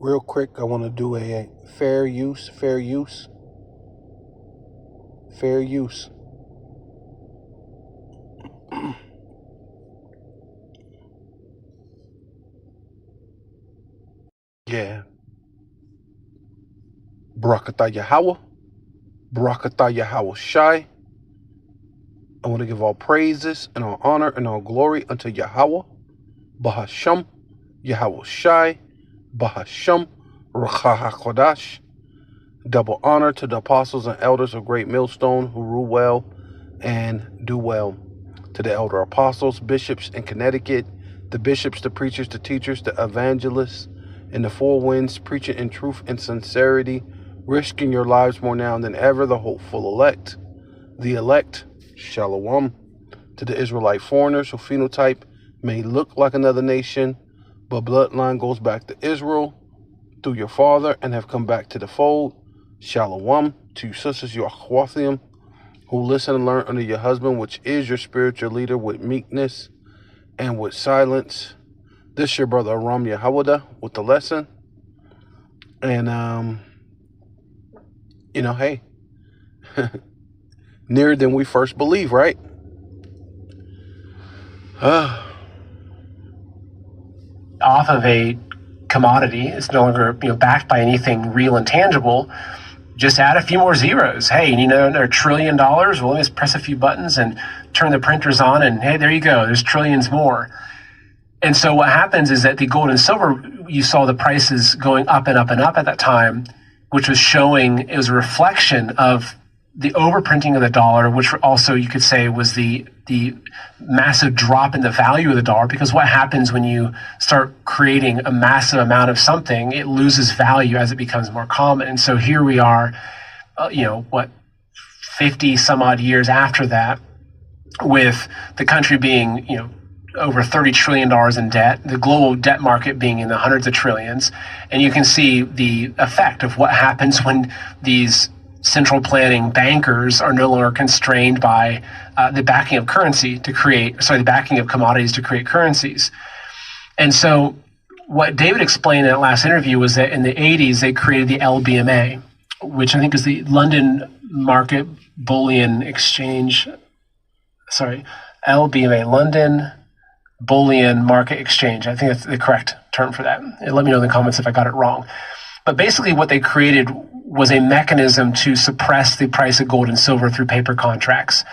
Real quick, I want to do a fair use. Yeah. Barakatah Yahweh. Barakatah Yahweh Shai. I want to give all praises and all honor and all glory unto Yahweh. Bahasham. Yahweh Shai. Bahasham. Ruach HaKodash. Double honor to the apostles and elders of Great Millstone who rule well and do well. To the elder apostles, bishops in Connecticut, the bishops, the preachers, the teachers, the evangelists in the four winds, preaching in truth and sincerity, risking your lives more now than ever, the hopeful elect. The elect, Shalom. To the Israelite foreigners who phenotype may look like another nation, but bloodline goes back to Israel through your father and have come back to the fold. Shalom. To your sisters, your Achwathim, who listen and learn under your husband, which is your spiritual leader, with meekness and with silence. This your brother Aram Yehowadah with the lesson. And hey, nearer than we first believe, right? Off of a commodity, it's no longer backed by anything real and tangible. Just add a few more zeros. Hey, they're $1 trillion. Well, let me just press a few buttons and turn the printers on, and hey, there you go. There's trillions more. And so what happens is that the gold and silver, you saw the prices going up and up and up at that time, which was showing, it was a reflection of the overprinting of the dollar, which also you could say was the massive drop in the value of the dollar. Because what happens when you start creating a massive amount of something, it loses value as it becomes more common. And so here we are, 50 some odd years after that, with the country being, over $30 trillion in debt, the global debt market being in the hundreds of trillions. And you can see the effect of what happens when these central planning bankers are no longer constrained by the backing of commodities to create currencies. And so what David explained in that last interview was that in the 80s, they created the LBMA, which I think is the London Market Bullion Exchange. LBMA, London Bullion Market Exchange. I think that's the correct term for that. Let me know in the comments if I got it wrong. But basically what they created was a mechanism to suppress the price of gold and silver through paper contracts.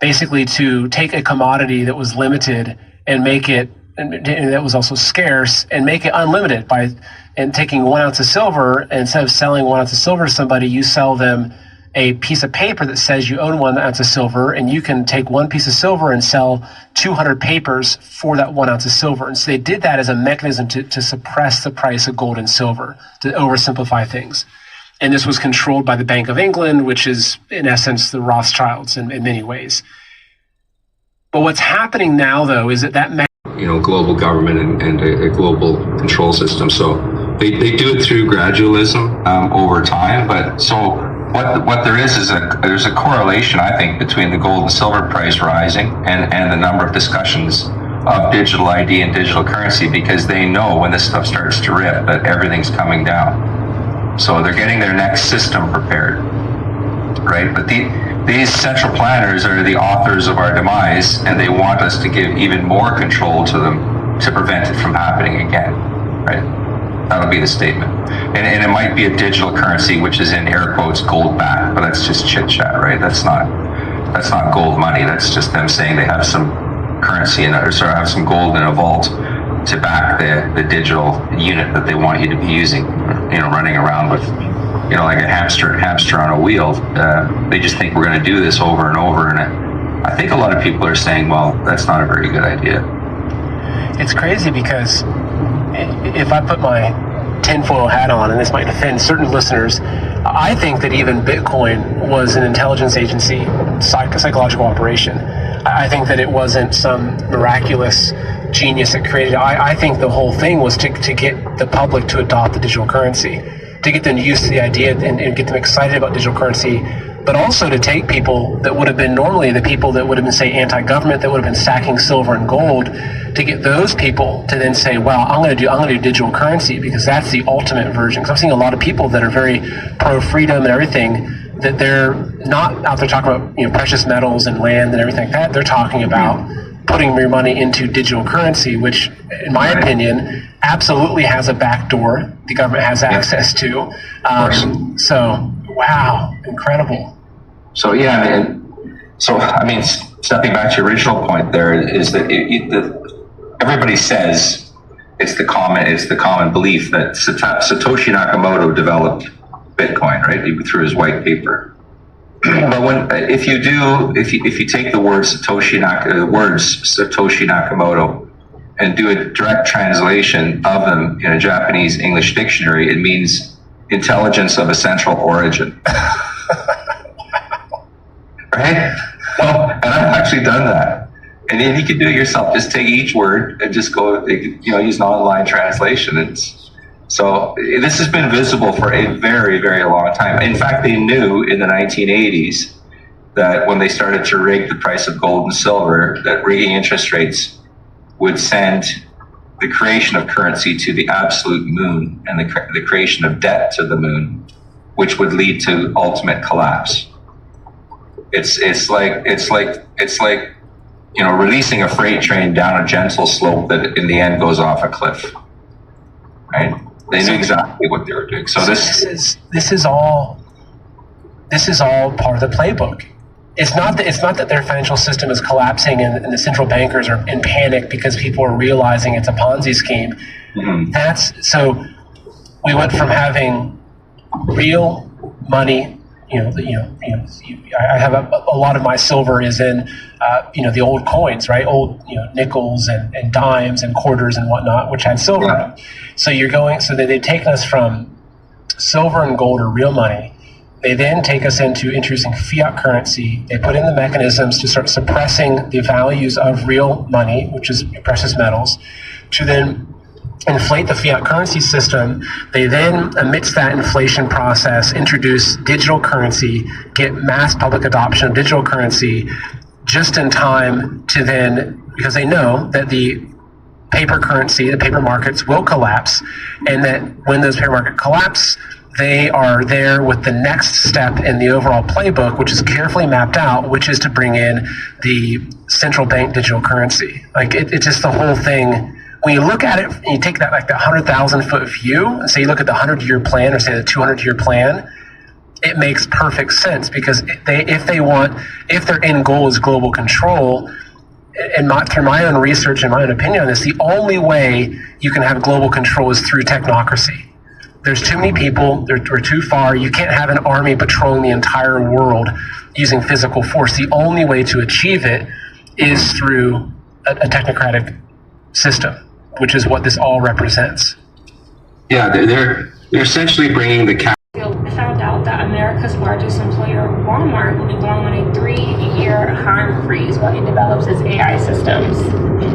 Basically to take a commodity that was limited and make it, and that was also scarce, and make it unlimited and taking 1 ounce of silver, and instead of selling 1 ounce of silver to somebody, you sell them a piece of paper that says you own 1 ounce of silver, and you can take one piece of silver and sell 200 papers for that 1 ounce of silver. And so they did that as a mechanism to suppress the price of gold and silver, to oversimplify things. And this was controlled by the Bank of England, which is, in essence, the Rothschilds in many ways. But what's happening now, though, is that global government and a global control system. So they do it through gradualism over time. But so what there is there's a correlation, I think, between the gold and silver price rising and the number of discussions of digital ID and digital currency, because they know when this stuff starts to rip that everything's coming down. So they're getting their next system prepared, right? But these central planners are the authors of our demise, and they want us to give even more control to them to prevent it from happening again, right? That'll be the statement. And it might be a digital currency, which is in air quotes gold backed, but that's just chit chat, right? That's not gold money. That's just them saying they have some currency have some gold in a vault to back the digital unit that they want you to be using, running around with, like a hamster on a wheel. They just think we're going to do this over and over. And I think a lot of people are saying, well, that's not a very good idea. It's crazy because if I put my tinfoil hat on, and this might offend certain listeners, I think that even Bitcoin was an intelligence agency, psychological operation. I think that it wasn't some miraculous genius that created it. I think the whole thing was to get the public to adopt the digital currency, to get them used to the idea and get them excited about digital currency, but also to take people that would have been normally the people that would have been, say, anti-government, that would have been sacking silver and gold, to get those people to then say, well, I'm going to do digital currency because that's the ultimate version. Because I'm seeing a lot of people that are very pro-freedom and everything, that they're not out there talking about precious metals and land and everything like that. They're talking about putting your money into digital currency, which, in my opinion, absolutely has a backdoor the government has access to. So, wow, incredible. So stepping back to your original point, there is that everybody says it's the common belief that Satoshi Nakamoto developed Bitcoin, right? Through his white paper. But if you take the words Satoshi Nakamoto and do a direct translation of them in a Japanese English dictionary, it means intelligence of a central origin. Right? Well, and I've actually done that. And then you can do it yourself. Just take each word and just go, use an online translation. So this has been visible for a very, very long time. In fact, they knew in the 1980s that when they started to rig the price of gold and silver, that rigging interest rates would send the creation of currency to the absolute moon and the creation of debt to the moon, which would lead to ultimate collapse. It's like releasing a freight train down a gentle slope that in the end goes off a cliff. Right? They knew exactly what they were doing. So this is all part of the playbook. It's not that their financial system is collapsing and the central bankers are in panic because people are realizing it's a Ponzi scheme. Mm-hmm. So we went from having real money. I have a lot of my silver is in the old coins, right? Old nickels and dimes and quarters and whatnot, which had silver in them. So they've taken us from silver and gold or real money. They then take us into introducing fiat currency. They put in the mechanisms to start suppressing the values of real money, which is precious metals, to then inflate the fiat currency system. They then, amidst that inflation process, introduce digital currency, get mass public adoption of digital currency just in time to then, because they know that the paper currency, the paper markets will collapse, and that when those paper markets collapse, they are there with the next step in the overall playbook, which is carefully mapped out, which is to bring in the central bank digital currency. Like it's just the whole thing. When you look at it, and you take that 100,000-foot view, and say you look at the 100-year plan or say the 200-year plan, it makes perfect sense because if their end goal is global control, and through my own research and my own opinion on this, the only way you can have global control is through technocracy. There's too many people, we're too far. You can't have an army patrolling the entire world using physical force. The only way to achieve it is through a technocratic system, which is what this all represents. Yeah, they're essentially bringing the I found out that America's largest employer, Walmart, will be going on a 3-year hiring freeze while it develops its AI systems.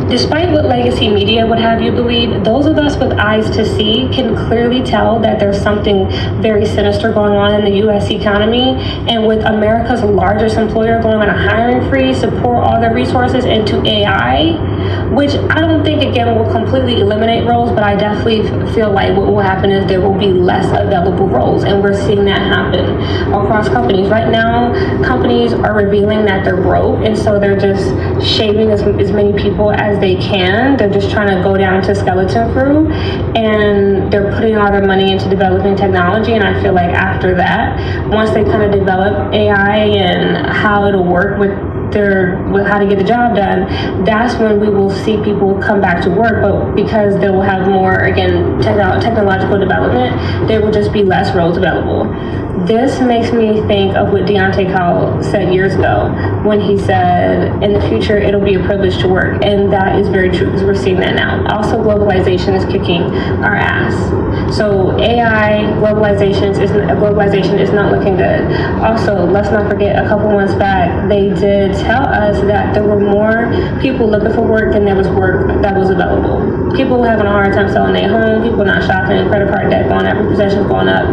Despite what legacy media would have you believe, those of us with eyes to see can clearly tell that there's something very sinister going on in the U.S. economy. And with America's largest employer going on a hiring freeze to pour all their resources into AI, which I don't think, again, will completely eliminate roles, but I definitely feel like what will happen is there will be less available roles. And we're seeing that happen across companies. Right now, companies are revealing that they're broke, and so they're just shaving as many people as they can. They're just trying to go down to skeleton crew, and they're putting all their money into developing technology. And I feel like after that, once they kind of develop AI and how it'll work with how to get the job done, that's when we will see people come back to work. But because they will have more, again, technological development, there will just be less roles available. This makes me think of what Deontay Cowell said years ago when he said, in the future, it'll be a privilege to work. And that is very true because we're seeing that now. Also, globalization is kicking our ass. So AI globalization is not looking good. Also, let's not forget, a couple months back, they did tell us that there were more people looking for work than there was work that was available. People were having a hard time selling their home, people not shopping, credit card debt going up, repossessions going up,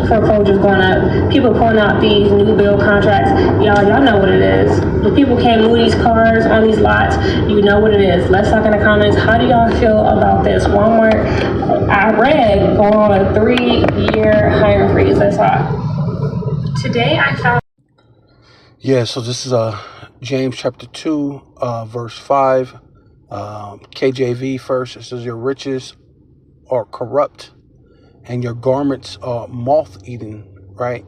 foreclosures going up, people pulling out these new build contracts. Y'all know what it is. The people can't move these cars on these lots. You know what it is. Let's talk in the comments. How do y'all feel about this? Walmart, I read, going on a 3-year hiring freeze. Let's talk. Today I found. Yeah, so this is James chapter 2, verse 5. KJV first. It says, your riches are corrupt and your garments are moth-eaten, right?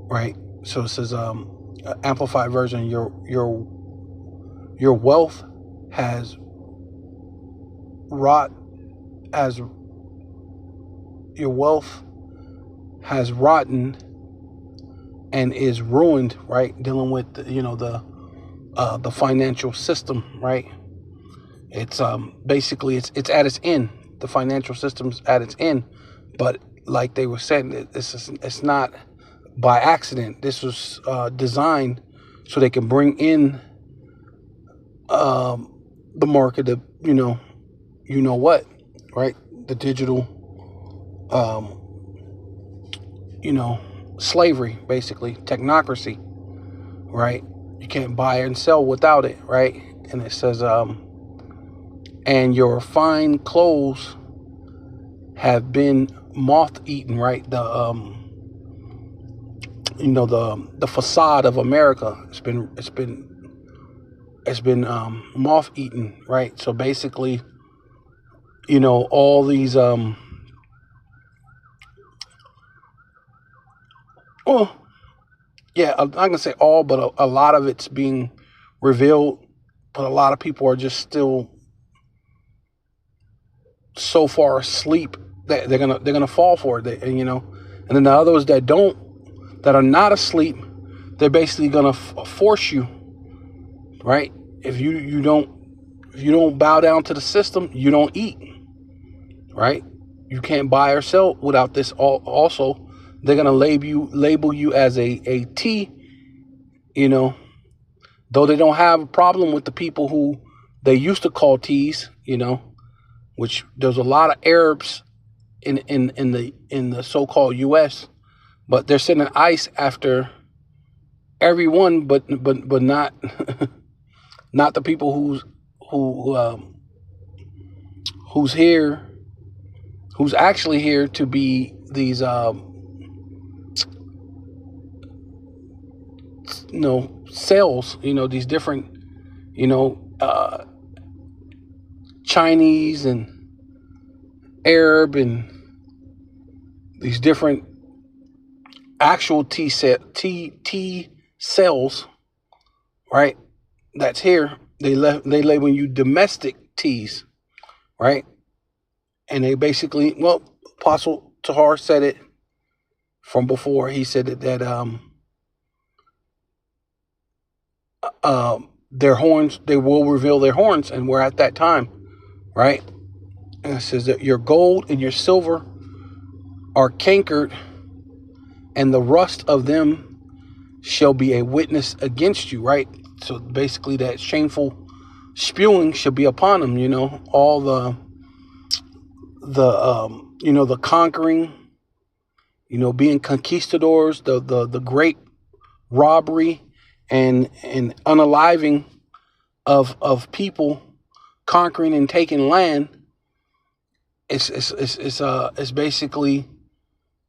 Right. So it says, amplified version, your wealth has rotten and is ruined, right? Dealing with the financial system, right? It's basically it's at its end. The financial system's at its end, but like they were saying, it's not by accident. This was designed so they can bring in the market of what, right? The digital slavery, basically technocracy, right? You can't buy and sell without it, right? And it says and your fine clothes have been moth-eaten, right? The facade of America, it's been moth-eaten, right? So basically, all these I'm not gonna say all, but a lot of it's being revealed, but a lot of people are just still so far asleep that they're gonna fall for it, and then the others that are not asleep, they're basically gonna force you, right? If you don't bow down to the system, you don't eat, right? You can't buy or sell without this. Also, they're gonna label you as a T, though they don't have a problem with the people who they used to call T's, which there's a lot of Arabs in the so-called U.S., but they're sending ICE after everyone, but not not the people who's actually here to be these cells, these different Chinese and Arab and these different actual T cells, right? That's here. They label you domestic T's, right? And they basically, Apostle Tahar said it from before. He said that their horns, they will reveal their horns, and we're at that time, right? And it says that your gold and your silver are cankered, and the rust of them shall be a witness against you, right? So basically that shameful spewing shall be upon them, all the conquering, being conquistadors, the great robbery and unaliving of people, conquering and taking land. It's basically,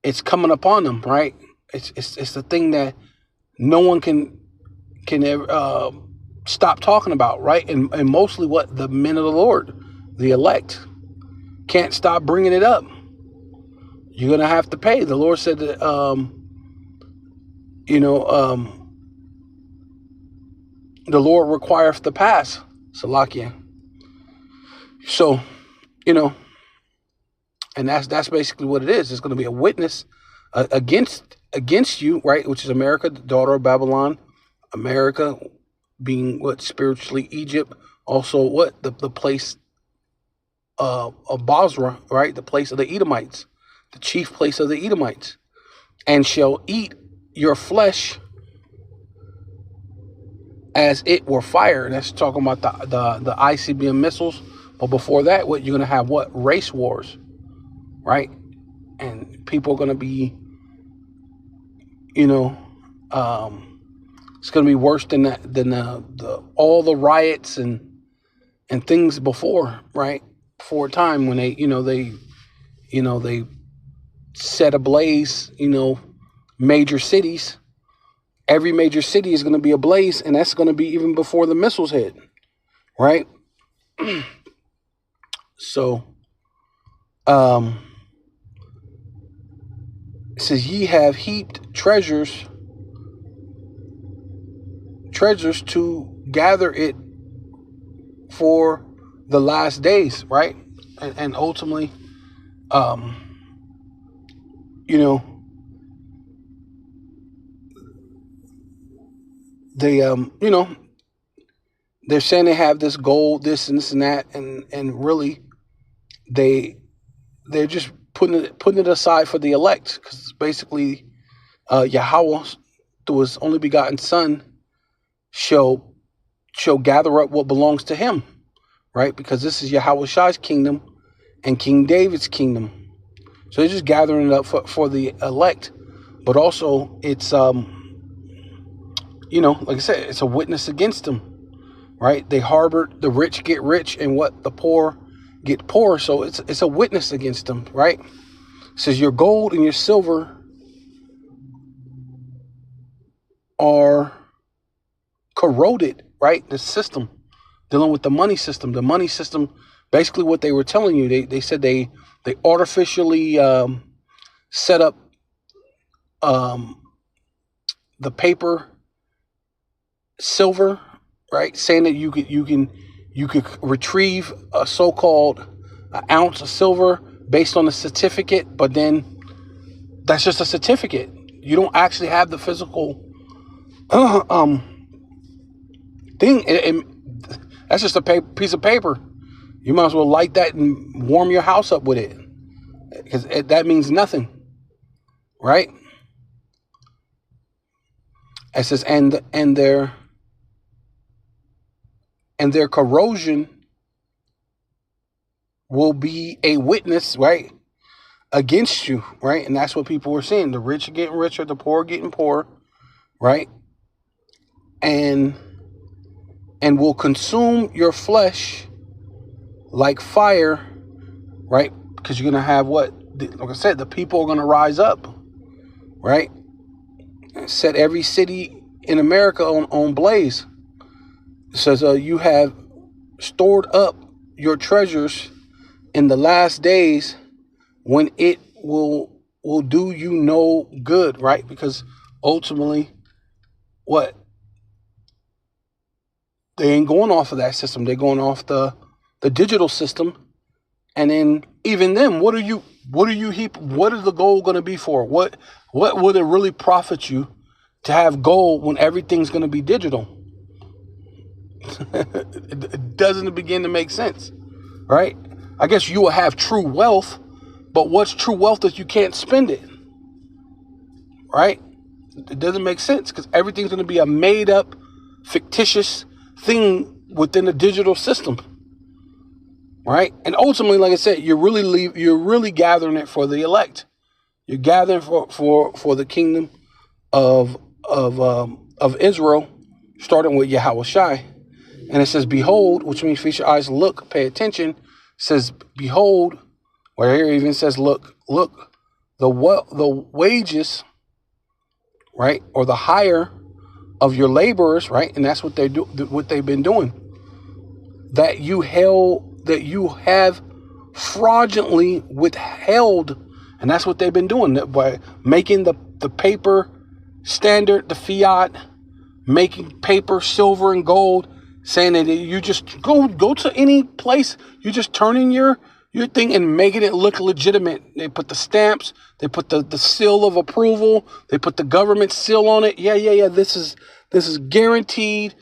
it's coming upon them, right? It's the thing that no one can ever stop talking about, right? And mostly what the men of the Lord, the elect, can't stop bringing it up. You're gonna have to pay. The Lord said that the Lord requireth the pass, Salakia. So, and that's basically what it is. It's going to be a witness against you, right? Which is America, the daughter of Babylon. America being what spiritually Egypt, also what the place Bozrah, right, the place of the Edomites, the chief place of the Edomites, and shall eat your flesh as it were fire. That's talking about the ICBM missiles. But before that, what you're gonna have? What? Race wars, right? And people are gonna be, it's gonna be worse than all the riots and things before, right? Before time when they set ablaze, major cities. Every major city is going to be ablaze, and that's going to be even before the missiles hit, right? So, it says, ye have heaped treasures to gather it for the last days, right? And ultimately, they, they're saying they have this gold, this and this and that, and really, they're just putting it aside for the elect, because basically, Yahweh, through his only begotten Son, shall gather up what belongs to him, right? Because this is Yahweh Shai's kingdom and King David's kingdom. So they're just gathering it up for the elect, but also it's like I said, it's a witness against them, right? They harbored the rich get rich and what the poor get poor. So it's a witness against them, right? It says your gold and your silver are corroded, right? The system, dealing with the money system. The money system, basically what they were telling you, they said they artificially set up the paper silver, right? Saying that you could retrieve a so-called ounce of silver based on a certificate, but then that's just a certificate. You don't actually have the physical thing. That's just a piece of paper. You might as well light that and warm your house up with it, because that means nothing, right? It says, and their corrosion will be a witness, right, against you, right? And that's what people were saying. The rich are getting richer, the poor are getting poorer, right? And will consume your flesh like fire, right? Because you're going to have what? Like I said, the people are going to rise up, right? And set every city in America on blaze. It says, you have stored up your treasures in the last days when it will do you no good, right? Because ultimately, what? They ain't going off of that system. They're going off the digital system. And then even them, what is the goal going to be for? What would it really profit you to have gold when everything's going to be digital? It doesn't begin to make sense, right? I guess you will have true wealth, but what's true wealth if you can't spend it, right? It doesn't make sense, because everything's going to be a made up, fictitious thing within the digital system, right? And ultimately, like I said, you're really gathering it for the elect. You're gathering for the kingdom of Israel, starting with Yahweh Shai. And it says, behold, which means feast your eyes, look, pay attention. It says, behold, or here it even says, look, the wages, right, or the hire of your laborers, right, and that's what they do, what they've been doing, that you have fraudulently withheld, and that's what they've been doing by making the paper standard, the fiat, making paper, silver, and gold, saying that you just go to any place, you just turn in your thing and making it look legitimate. They put the stamps, they put the seal of approval, they put the government seal on it. Yeah. This is guaranteed.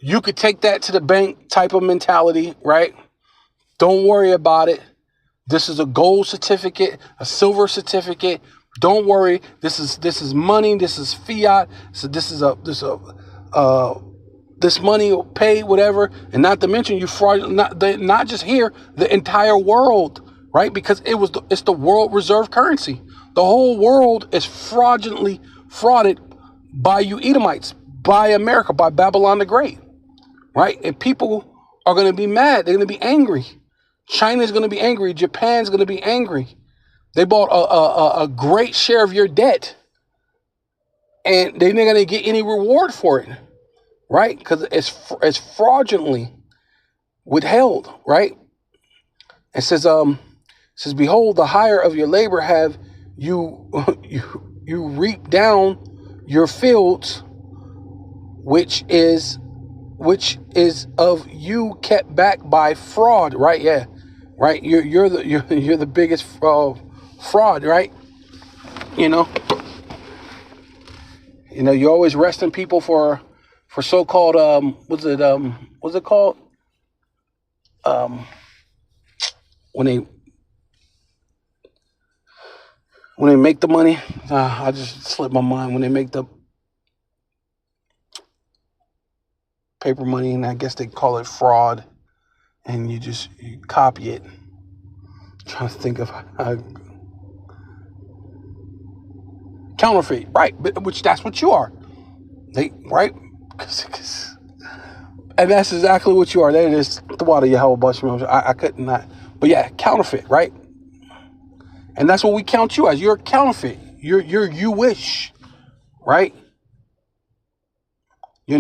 You could take that to the bank type of mentality, right? Don't worry about it. This is a gold certificate, a silver certificate. Don't worry. This is money. This is fiat. So this money will pay whatever, and not to mention you fraud. Not just here, the entire world, right? Because it's the world reserve currency. The whole world is fraudulently frauded by you Edomites, by America, by Babylon the Great, right? And people are going to be mad. They're going to be angry. China's going to be angry. Japan's going to be angry. They bought a great share of your debt, and they're not going to get any reward for it, right? Because it's fraudulently withheld, right? It says, behold, the hire of your labor have you reap down your fields, which is of you kept back by fraud, right? Yeah, right. You're the biggest fraud, right? You're always arresting people for so-called what's it called? When they make the money, I just slipped my mind. When they make the paper money, and I guess they call it fraud, and you copy it. I'm trying to think of counterfeit, right? Which that's what you are, right? And that's exactly what you are. That is the water Yahweh Bashim. I couldn't not, but yeah, counterfeit, right? And that's what we count you as. You're a counterfeit. You wish, right? You're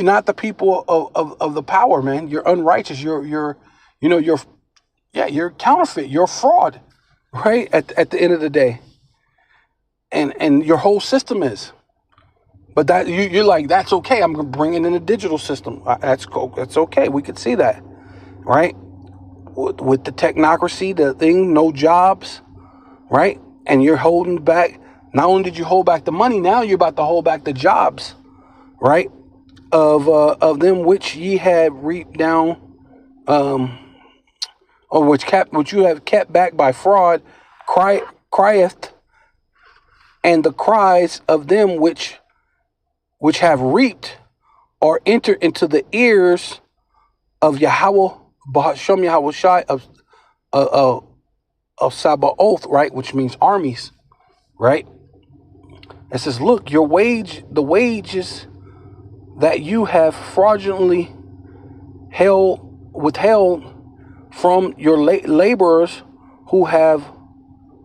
not the people of the power, man. You're unrighteous. You're counterfeit. You're fraud, right? At the end of the day, and your whole system is. But that you're like, that's okay. I'm gonna bring it in a digital system. That's okay. We could see that, right? With the technocracy, the thing, no jobs, right? And you're holding back. Not only did you hold back the money, now you're about to hold back the jobs, right? Of them which ye had reaped down, or which you have kept back by fraud, crieth, and the cries of them which have reaped are entered into the ears of Yahweh, Bahasham Yahweh Shai of Sabaoth, right? Which means armies, right? It says, look, the wages that you have fraudulently withheld from your laborers who have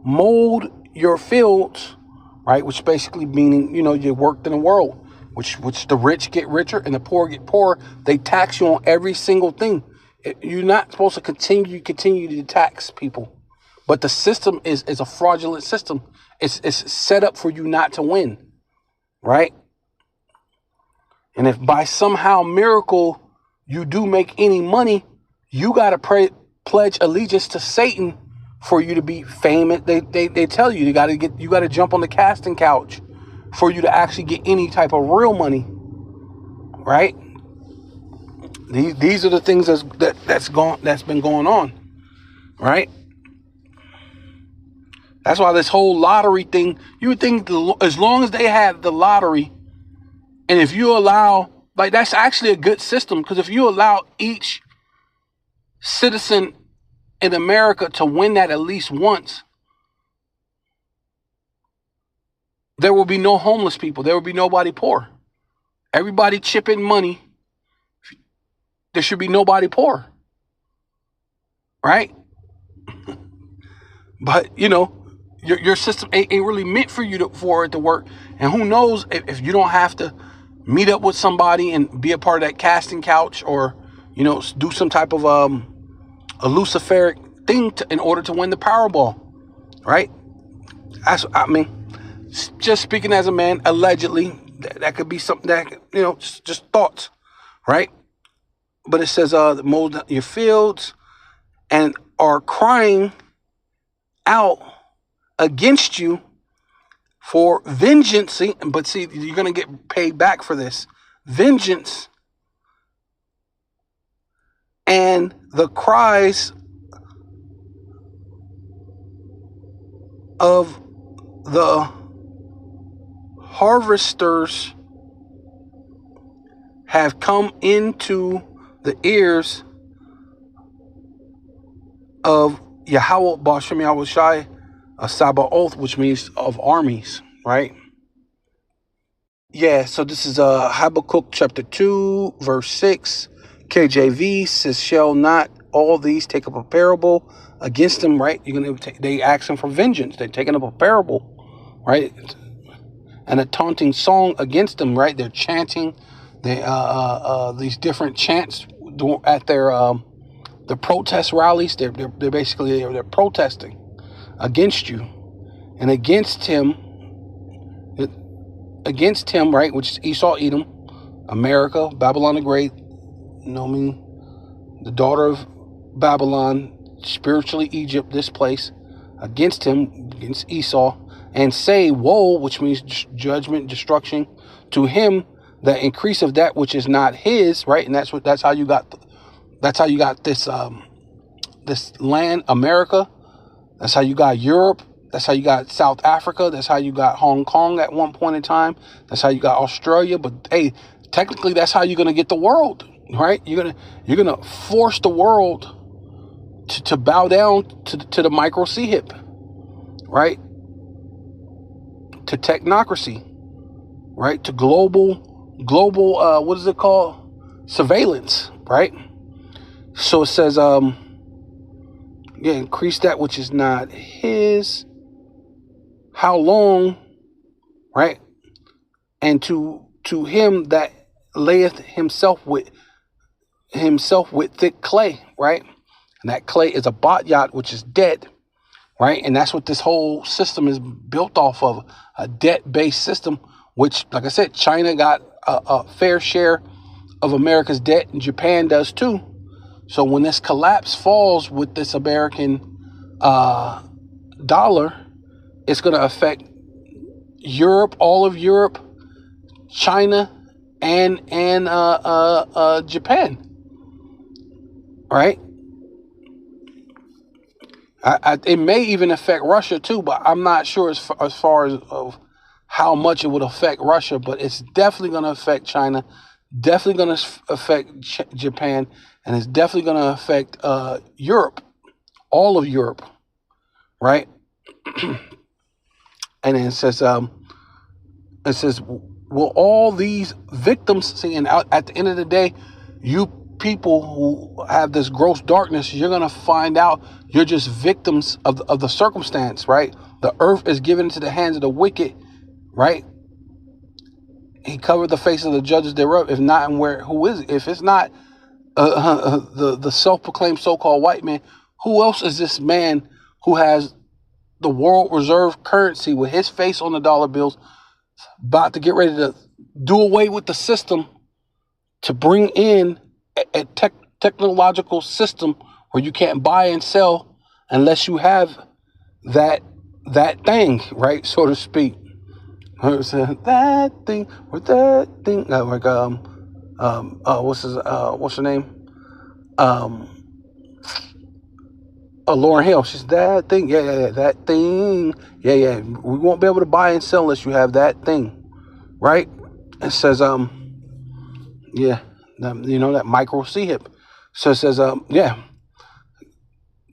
mowed your fields, right? Which basically meaning, you worked in the world, which the rich get richer and the poor get poorer. They tax you on every single thing. You're not supposed to continue to tax people. But the system is a fraudulent system. It's set up for you not to win, right? And if by somehow miracle you do make any money, you got to pledge allegiance to Satan for you to be famous. They tell you got to jump on the casting couch for you to actually get any type of real money, right? These are the things that's been going on, right? That's why this whole lottery thing, you would think as long as they have the lottery, and if you allow, that's actually a good system, because if you allow each citizen in America to win that at least once, there will be no homeless people. There will be nobody poor. Everybody chip in money. There should be nobody poor, right? But, your system ain't really meant for it to work. And who knows if you don't have to meet up with somebody and be a part of that casting couch, or, do some type of a Luciferic thing in order to win the Powerball, right? Just speaking as a man, allegedly, that could be something that, just thoughts, right? But it says, mold your fields and are crying out against you for vengeance. But see, you're going to get paid back for this. Vengeance and the cries of the harvesters have come into the ears of Yahweh Ba'ashem Yahweh Shai, a Sabaoth, which means of armies, right? Yeah, so this is Habakkuk chapter 2, verse 6. KJV says, shall not all these take up a parable against them, right? They ask them for vengeance. They're taking up a parable, right? And a taunting song against them, right? They're chanting these different chants at their the protest rallies. They're basically protesting against you and against him, right? Which is Esau, Edom, America, Babylon the Great, the daughter of Babylon, spiritually Egypt, this place, against him, against Esau, and say, woe, which means judgment, destruction, to him that increase of that which is not his, right? And that's how you got this this land, America. That's how you got Europe. That's how you got South Africa. That's how you got Hong Kong at one point in time. That's how you got Australia. But hey, technically, that's how you're gonna get the world, right? You're gonna force the world to bow down to the micro hip, right? To technocracy, right? To global, what is it called? Surveillance, right? So it says, increase that which is not his. How long, right? And to him that layeth himself with thick clay, right? And that clay is a batyat, which is debt, right? And that's what this whole system is built off of, a debt-based system, which, like I said, China got a fair share of America's debt, and Japan does too. So when this collapse falls with this American dollar, it's going to affect Europe, all of Europe, China, and Japan, right? It may even affect Russia too, but I'm not sure as far as of how much it would affect Russia. But it's definitely going to affect China, definitely going to affect Japan, and it's definitely going to affect Europe, all of Europe, right? And then it says, will all these victims, see, and at the end of the day, you people who have this gross darkness, you're going to find out you're just victims of the circumstance, right? The earth is given into the hands of the wicked, right? He covered the face of the judges thereof. If not, and who is it? If it's not the self-proclaimed so-called white man, who else is this man who has the world reserve currency with his face on the dollar bills, about to get ready to do away with the system to bring in a technological system where you can't buy and sell unless you have that thing, right, so to speak. That thing or that thing, like what's her name? Lauryn Hill. She's that thing. Yeah, that thing. Yeah. We won't be able to buy and sell unless you have that thing, right? It says, that micro hip. So it says, the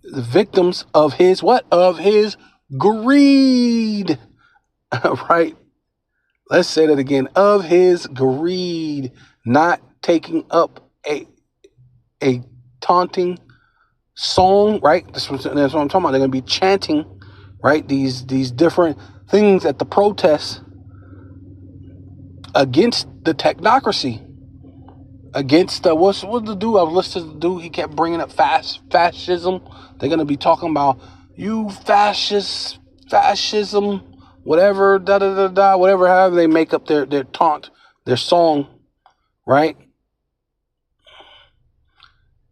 victims of his what? Of his greed, right? Let's say that again. Of his greed, not taking up a taunting song, right? That's what I'm talking about. They're going to be chanting, right? These different things at the protests against the technocracy, against what's the dude? I was listening to the dude. He kept bringing up fascism. They're going to be talking about you fascism, whatever, whatever. However they make up their taunt, their song, right?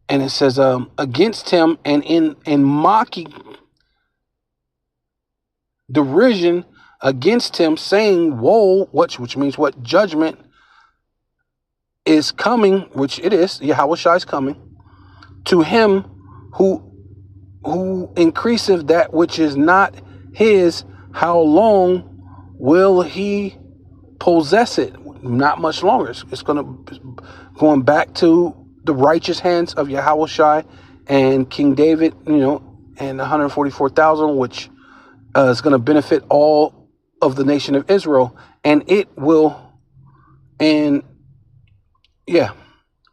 And it says, against him, and in mocking derision against him, saying, woe, which means what? Judgment is coming, which it is. Yahweh Shai is coming. to him who increaseth that which is not his, how long will he possess it? Not much longer. It's going back to the righteous hands of Yahushua and King David, and 144,000, which is going to benefit all of the nation of Israel, and it will,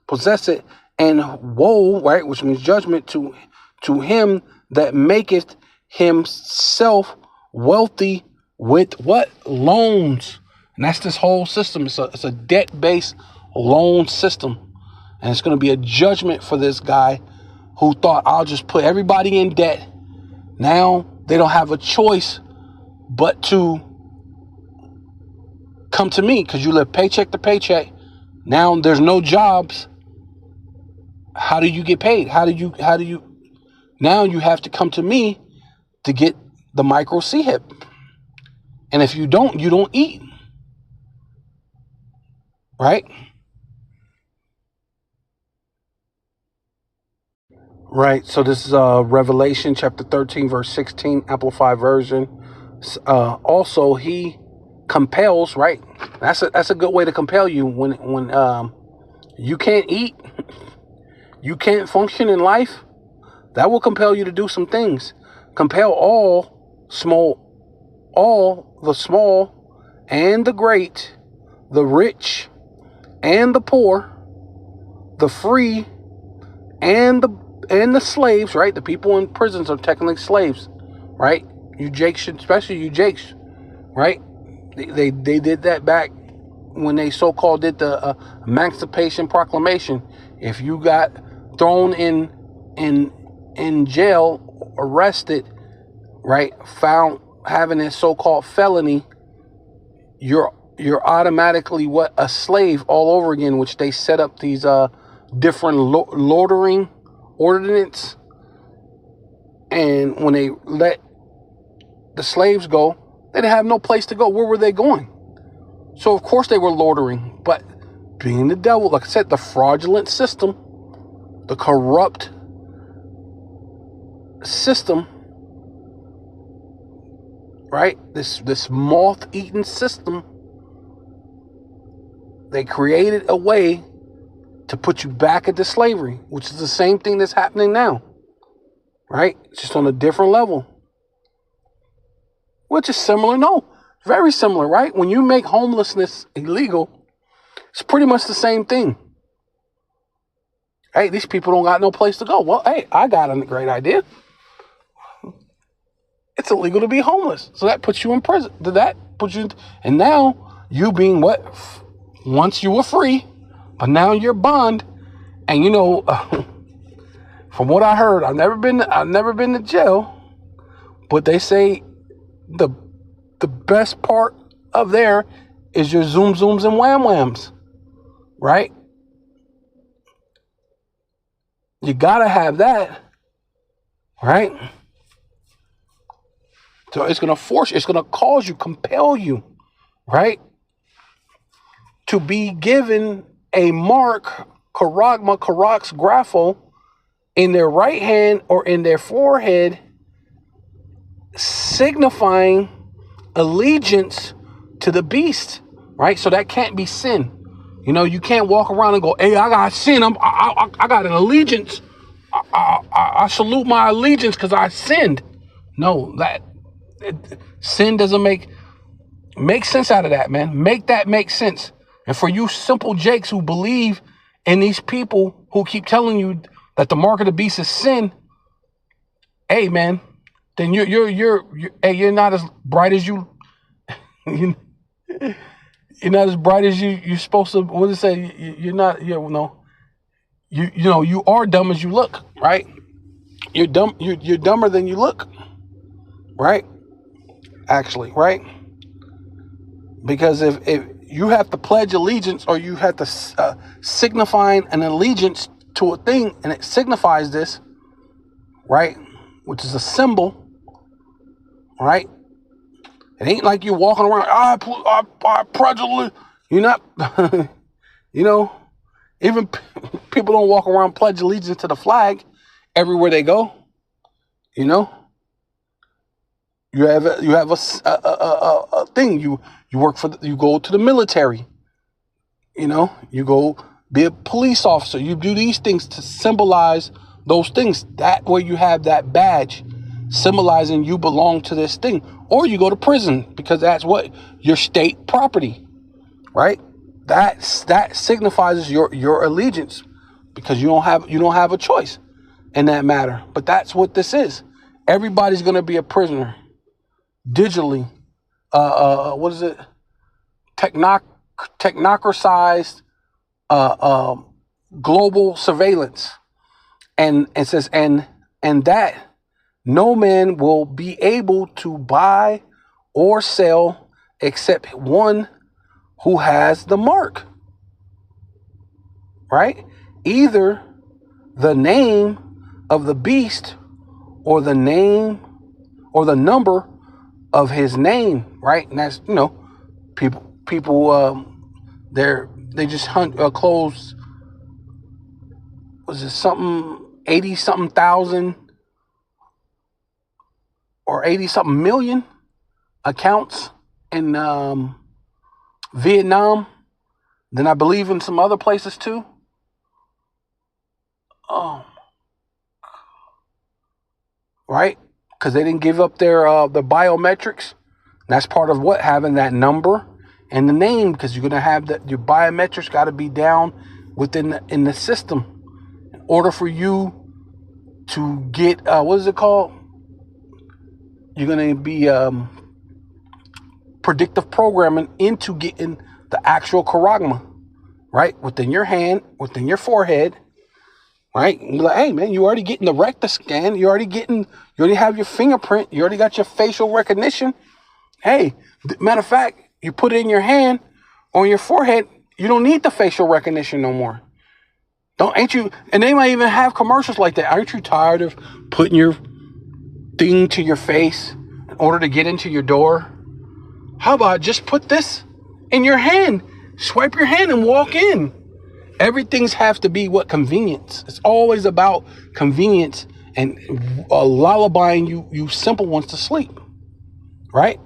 possess it. And woe, right, which means judgment to him that maketh himself wealthy with what? Loans. And that's this whole system. It's a debt-based loan system. And it's going to be a judgment for this guy who thought, I'll just put everybody in debt. Now they don't have a choice but to come to me, because you live paycheck to paycheck. Now there's no jobs. How do you get paid? How do you now you have to come to me to get the micro CHIP. And if you don't eat. Right? Right. So this is Revelation chapter 13, verse 16, Amplified Version. Also, he compels, right? That's a good way to compel you when you can't eat, you can't function in life. That will compel you to do some things. Compel all the small and the great, the rich and the poor, the free and the slaves, right? The people in prisons are technically slaves, right? You Jakes, especially you Jakes, right? They did that back when they so-called did the Emancipation Proclamation. If you got thrown in jail, arrested, right, found having a so-called felony, you're automatically a slave all over again, which they set up these different loitering ordinance. And when they let the slaves go, they didn't have no place to go. Where were they going? So of course they were loitering. But being the devil, like I said, the fraudulent system, the corrupt system, right? This moth-eaten system, they created a way to put you back into slavery, which is the same thing that's happening now, right? It's just on a different level. Which is similar? No, very similar, right? When you make homelessness illegal, it's pretty much the same thing. Hey, these people don't got no place to go. Well, hey, I got a great idea. It's illegal to be homeless. So that puts you in prison. And now you being what? Once you were free, but now you're bond. And from what I heard, I've never been to jail, but they say the best part of there is your zoom zooms and wham whams, right? You gotta have that, right? So it's gonna force you, it's gonna cause you, compel you, right, to be given a mark, charagma, karax, grapho, in their right hand or in their forehead, signifying allegiance to the beast, right? So that can't be sin. You can't walk around and go, hey, I got sin. I got an allegiance. I salute my allegiance because I sinned. No, sin doesn't make sense out of that, man. Make that make sense. And for you simple jakes who believe in these people who keep telling you that the mark of the beast is sin, hey, man, then you're not as bright as you're not as bright as you're supposed to. What does it say? You are dumb as you look, right? You're dumb. You're dumber than you look, right? Actually, right? Because if you have to pledge allegiance, or you have to signify an allegiance to a thing, and it signifies this, right? Which is a symbol. Right? It ain't like you're walking around, I pledge allegiance. You're not, even people don't walk around pledge allegiance to the flag. everywhere they go. You know, you have a thing. You work for. You go to the military. You know, you go be a police officer. You do these things to symbolize those things. That way you have that badge symbolizing you belong to this thing. Or you go to prison because that's what your state property, right? That signifies your allegiance because you don't have a choice in that matter. But that's what this is. Everybody's going to be a prisoner digitally. What is it? Technocratized global surveillance. And it says, and that no man will be able to buy or sell except one who has the mark, right? Either the name of the beast or the name or the number of his name, right? And that's, you know, people they just hunt close, was it something 80 something thousand or 80 something million accounts in Vietnam. Then I believe in some other places too. Right? Because they didn't give up their the biometrics. That's part of what, having that number and the name, because you're gonna have that. Your biometrics got to be down within in the system in order for you to get what is it called? You're gonna be predictive programming into getting the actual charagma, right? Within your hand, within your forehead, right? And you're like, hey man, you already getting the rectal scan, you already have your fingerprint, you already got your facial recognition. Hey, matter of fact, you put it in your hand on your forehead, you don't need the facial recognition no more. Ain't you? And they might even have commercials like that. Aren't you tired of putting your thing to your face in order to get into your door? How about just put this in your hand, swipe your hand and walk in? Everything's have to be convenience. It's always about convenience and lullabying you simple ones to sleep, right?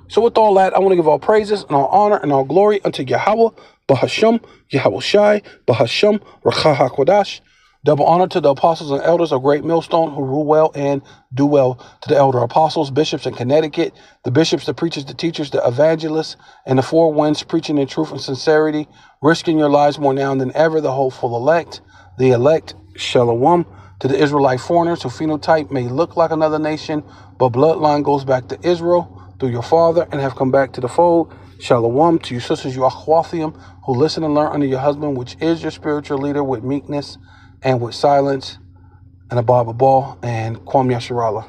So with all that, I want to give all praises and all honor and all glory unto Yahweh, Bahasham, Yahweh Shai, Bahasham, Rakha HaKodash. Double honor to the apostles and elders of Great Millstone who rule well and do well. To the elder apostles, bishops in Connecticut, the bishops, the preachers, the teachers, the evangelists, and the four winds preaching in truth and sincerity, risking your lives more now than ever, the hopeful elect, Shalom. To the Israelite foreigners who phenotype may look like another nation, but bloodline goes back to Israel through your father and have come back to the fold. Shalom. To you sisters, you Achwathium, who listen and learn under your husband, which is your spiritual leader, with meekness and with silence, and above all, and Kwam Yasharallah.